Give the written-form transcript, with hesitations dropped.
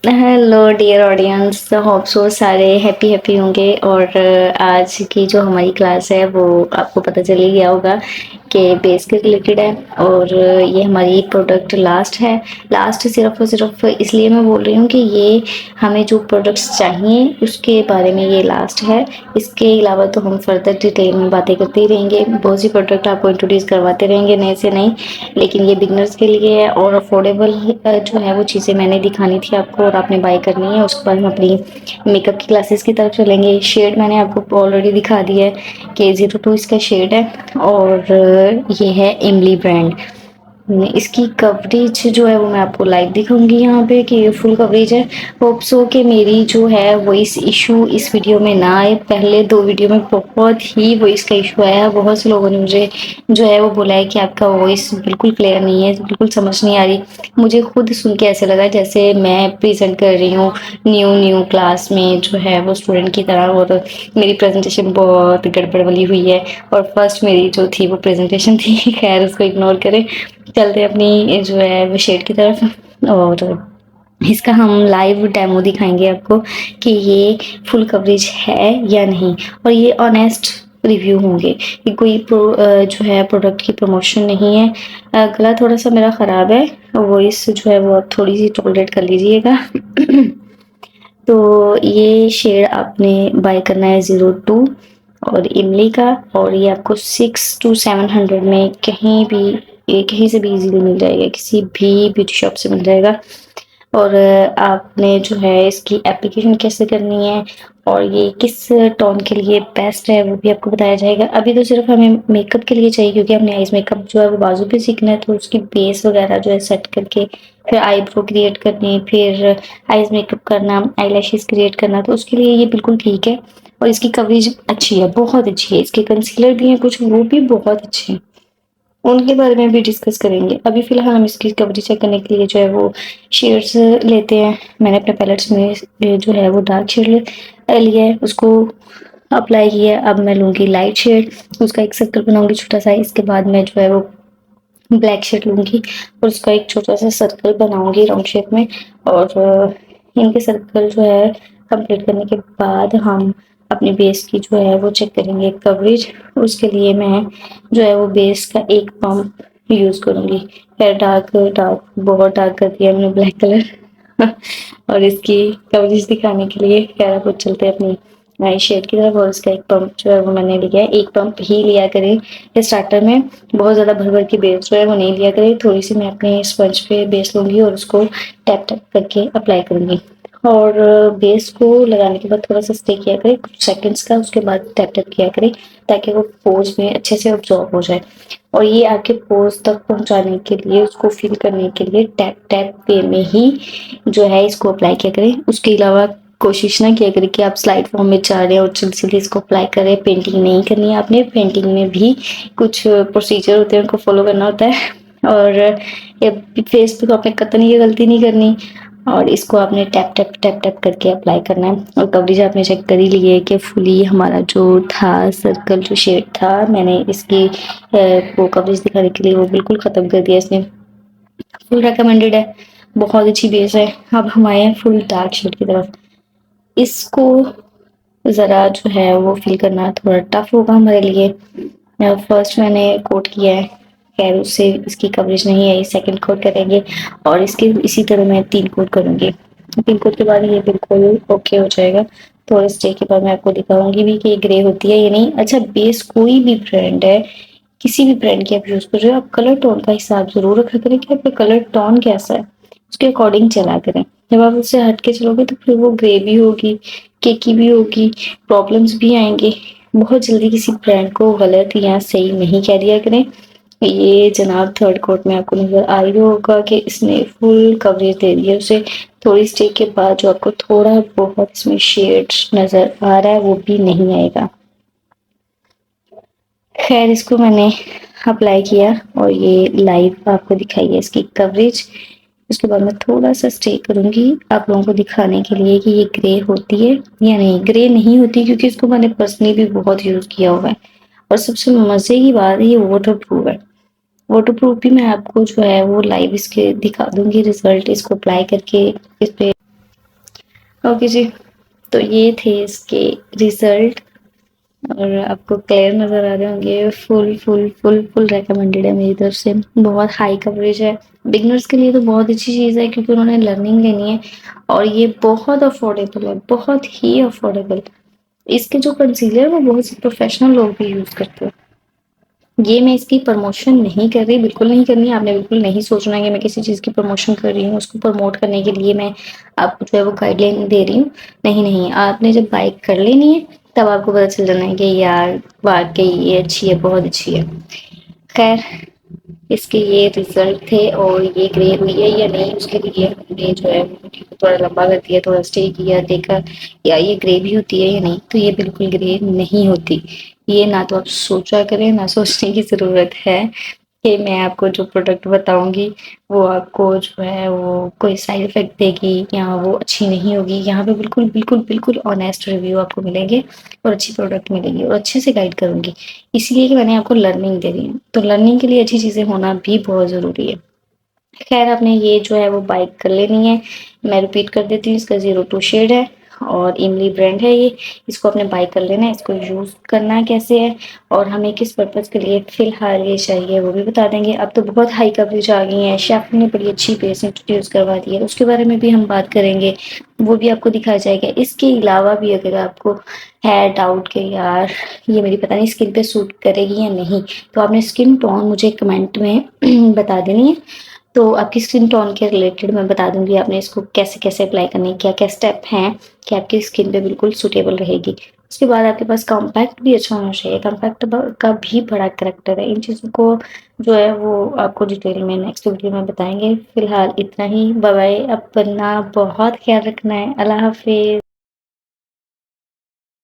Hello dear audience, hope so सारे happy happy होंगे। और आज की जो हमारी क्लास है वो आपको पता चल ही गया होगा कि बेस के रिलेटेड है। और ये हमारी प्रोडक्ट लास्ट है। लास्ट सिर्फ और सिर्फ इसलिए मैं बोल रही हूँ कि ये हमें जो प्रोडक्ट्स चाहिए उसके बारे में ये लास्ट है। इसके अलावा तो हम फर्दर डिटेल में बातें करते ही रहेंगे, बहुत सी प्रोडक्ट आपको इंट्रोड्यूस करवाते रहेंगे नए से नई। लेकिन ये बिगनर्स के लिए है और अफोर्डेबल जो है वो चीज़ें मैंने दिखानी थी आपको और आपने बाय करनी है। उसके बाद हम अपनी मेकअप की क्लासेस की तरफ चलेंगे। शेड मैंने आपको ऑलरेडी दिखा दिया है कि 02 इसका शेड है और ये है इमली ब्रांड। इसकी कवरेज जो है वो मैं आपको लाइव दिखाऊंगी यहाँ पे कि ये फुल कवरेज है। होप सो कि मेरी जो है वॉइस इशू इस वीडियो में ना आए। पहले 2 वीडियो में बहुत ही वॉइस का इशू आया। बहुत से लोगों ने मुझे जो है वो बोला है कि आपका वॉइस बिल्कुल क्लियर नहीं है, बिल्कुल समझ नहीं आ रही। मुझे खुद सुन के ऐसे लगा जैसे मैं प्रेजेंट कर रही हूँ न्यू न्यू क्लास में जो है वो स्टूडेंट की तरह। और मेरी प्रेजेंटेशन बहुत गड़बड़ वाली हुई है और फर्स्ट मेरी जो थी वो प्रेजेंटेशन थी। खैर उसको इग्नोर करें, चलते हैं अपनी जो है वो शेड की तरफ। और इसका हम लाइव डेमो दिखाएंगे आपको कि ये फुल कवरेज है या नहीं। और ये ऑनेस्ट रिव्यू होंगे, ये कोई जो है प्रोडक्ट की प्रमोशन नहीं है। गला थोड़ा सा मेरा ख़राब है, वॉइस जो है वो आप थोड़ी सी टॉलरेट कर लीजिएगा। तो ये शेड आपने बाय करना है 02 और इमली का। और ये आपको 600 to 700 में कहीं भी कहीं से भी इजीली मिल जाएगा, किसी भी ब्यूटी शॉप से मिल जाएगा। और आपने जो है इसकी एप्लीकेशन कैसे करनी है और ये किस टोन के लिए बेस्ट है वो भी आपको बताया जाएगा। अभी तो सिर्फ हमें मेकअप के लिए चाहिए क्योंकि हमने आईज मेकअप जो है वो बाजू पे सीखना है, तो उसकी बेस वगैरह जो है सेट करके फिर आईब्रो क्रिएट करनी, फिर आईज मेकअप करना, आईलैशेस क्रिएट करना, तो उसके लिए ये बिल्कुल ठीक है। और इसकी कवरेज अच्छी है, बहुत अच्छी है। इसके कंसीलर भी हैं कुछ, वो भी बहुत अच्छे हैं, उनके बारे में भी डिस्कस करेंगे। अभी फिलहाल हम इसकी कवरेज चेक करने के लिए जो है वो शेड्स लेते हैं। मैंने अपने पैलेट्स में जो है वो डार्क शेड लिया है, उसको अप्लाई किया है। अब मैं लूँगी लाइट शेड, उसका एक सर्कल बनाऊंगी छोटा सा। इसके बाद मैं जो है वो ब्लैक शेड लूँगी और उसका एक छोटा सा सर्कल बनाऊंगी राउंड शेप में। और इनके सर्कल जो है कंप्लीट करने के बाद हम अपनी बेस की जो है वो चेक करेंगे कवरेज। उसके लिए मैं जो है वो बेस का एक पम्प यूज़ करूँगी। खैर डार्क डार्क बहुत डार्क कर दिया मैंने ब्लैक कलर। और इसकी कवरेज दिखाने के लिए खैर आप चलते हैं अपनी नाइट शेड की तरफ। और इसका एक पंप जो है वो मैंने लिया है, एक पंप ही लिया करें स्टार्टर में, बहुत ज़्यादा भर भर की बेस जो है वो नहीं लिया करें। थोड़ी सी मैं अपने स्पंज पे बेस लूँगी और उसको टैप टैप करके अप्लाई करूँगी। और बेस को लगाने के बाद थोड़ा सा स्टे किया करें कुछ सेकंड्स का, उसके बाद टैप टैप किया करें ताकि वो पोर्स में अच्छे से अब्जॉर्ब हो जाए। और ये आपके पोर्स तक पहुंचाने के लिए, उसको फिल करने के लिए टैप टैप वे में ही जो है इसको अप्लाई किया करें। उसके अलावा कोशिश ना किया करें कि आप स्लाइड फॉर्म में चाह रहे हैं और जल्दी जल्दी इसको अप्लाई करें। पेंटिंग नहीं करनी है आपने, पेंटिंग में भी कुछ प्रोसीजर होते हैं उनको फॉलो करना होता है। और ये फेस पे तो आपने कतई ये गलती नहीं करनी। और इसको आपने टैप टैप टैप टैप करके अप्लाई करना है। और कवरेज आपने चेक कर ही ली है कि फुली हमारा जो था सर्कल जो शेड था, मैंने इसकी वो कवरेज दिखाने के लिए वो बिल्कुल ख़त्म कर दिया इसने। फुल रिकमेंडेड है, बहुत अच्छी बेस है। अब हम आए हैं फुल डार्क शेड की तरफ। इसको ज़रा जो है वो फिल करना थोड़ा टफ होगा हमारे लिए। फर्स्ट मैंने कोट किया है, खैर उससे इसकी कवरेज नहीं है, सेकंड कोट करेंगे और इसके इसी तरह मैं 3 कोट करूँगी। 3 कोट के बाद ये बिल्कुल ओके हो जाएगा। थोड़े स्टे के बाद मैं आपको दिखाऊंगी भी कि ये ग्रे होती है या नहीं। अच्छा, बेस कोई भी ब्रांड है, किसी भी ब्रांड की आप यूज़ कर रहे हो, आप कलर टोन का हिसाब ज़रूर रखा करें कि आपका कलर टोन कैसा है, उसके अकॉर्डिंग चला करें। जब आप उससे हट के चलोगे तो फिर वो ग्रे भी होगी, केकी भी होगी, प्रॉब्लम्स भी आएंगे। बहुत जल्दी किसी ब्रांड को गलत या सही नहीं कह दिया करें। ये जनाब 3rd कोट में आपको नजर आ ही होगा कि इसने फुल कवरेज दे दी है उसे। थोड़ी स्टे के बाद जो आपको थोड़ा बहुत इसमें शेड नजर आ रहा है वो भी नहीं आएगा। खैर इसको मैंने अप्लाई किया और ये लाइव आपको दिखाई है इसकी कवरेज। उसके बाद मैं थोड़ा सा स्टे करूंगी आप लोगों को दिखाने के लिए कि ये ग्रे होती है या नहीं। ग्रे नहीं होती क्योंकि इसको मैंने पर्सनली भी बहुत यूज़ किया हुआ है। और सबसे मज़े की बात है ये वाटर प्रूफ है। वाटर प्रूफ भी मैं आपको जो है वो लाइव इसके दिखा दूंगी रिजल्ट, इसको अप्लाई करके इस पे ओके जी, तो ये थे इसके रिजल्ट और आपको क्लियर नज़र आ रहे होंगे। फुल रिकमेंडेड है मेरी तरफ से। बहुत हाई कवरेज है। बिगिनर्स के लिए तो बहुत अच्छी चीज़ है क्योंकि उन्होंने लर्निंग लेनी है और ये बहुत अफोर्डेबल है, बहुत ही अफोर्डेबल। इसके जो कंसीलर है वो बहुत से प्रोफेशनल लोग भी यूज़ करते हैं। ये मैं इसकी प्रमोशन नहीं कर रही, बिल्कुल नहीं करनी है। आपने बिल्कुल नहीं सोचना है कि मैं किसी चीज़ की प्रमोशन कर रही हूँ, उसको प्रमोट करने के लिए मैं आपको जो है वो गाइडलाइन दे रही हूँ। नहीं, आपने जब बाय कर लेनी है तब आपको पता चल जाना है कि यार वाक़ई ये अच्छी है, बहुत अच्छी है। खैर, इसके ये रिज़ल्ट थे और ये ग्रे हुई है या नहीं उसके लिए हमने जो है वो वीडियो को थोड़ा लंबा कर दिया, थोड़ा स्टे किया, देखा या ये ग्रे भी होती है या नहीं। तो ये बिल्कुल ग्रे नहीं होती। ये ना तो आप सोचा करें, ना सोचने की ज़रूरत है कि मैं आपको जो प्रोडक्ट बताऊँगी वो आपको जो है वो कोई साइड इफ़ेक्ट देगी या वो अच्छी नहीं होगी। यहाँ पे बिल्कुल ऑनेस्ट रिव्यू आपको मिलेंगे और अच्छी प्रोडक्ट मिलेगी और अच्छे से गाइड करूँगी। इसलिए कि मैंने आपको लर्निंग दे दी है, तो लर्निंग के लिए अच्छी चीज़ें होना भी बहुत ज़रूरी है। खैर आपने ये जो है वो बाय कर लेनी है। मैं रिपीट कर देती हूँ, इसका 02 शेड है और इमली ब्रांड है ये। इसको आपने बाय कर लेना है। इसको यूज़ करना कैसे है और हमें किस पर्पज़ के लिए फ़िलहाल ये चाहिए वो भी बता देंगे। अब तो बहुत हाई कवरेज आ गई है, शेफ़ ने बड़ी अच्छी बेस इंट्रोड्यूस करवा दी है, उसके बारे में भी हम बात करेंगे, वो भी आपको दिखाया जाएगा। इसके अलावा भी अगर आपको है डाउट कि यार ये मेरी पता नहीं स्किन पे सूट करेगी या नहीं, तो आपने स्किन टोन मुझे कमेंट में बता देनी है। तो आपकी स्किन टोन के रिलेटेड मैं बता दूँगी आपने इसको कैसे-कैसे अप्लाई करनी है, क्या-क्या स्टेप हैं कि आपकी स्किन पे बिल्कुल सूटेबल रहेगी। उसके बाद आपके पास कॉम्पैक्ट भी अच्छा होना चाहिए, कॉम्पैक्ट का भी बड़ा करैक्टर है। इन चीज़ों को जो है वो आपको डिटेल में नेक्स्ट वीडियो में बताएँगे। फिलहाल इतना ही, बाय बाय। अपना बहुत ख्याल रखना है। अल्लाह हाफ़िज़।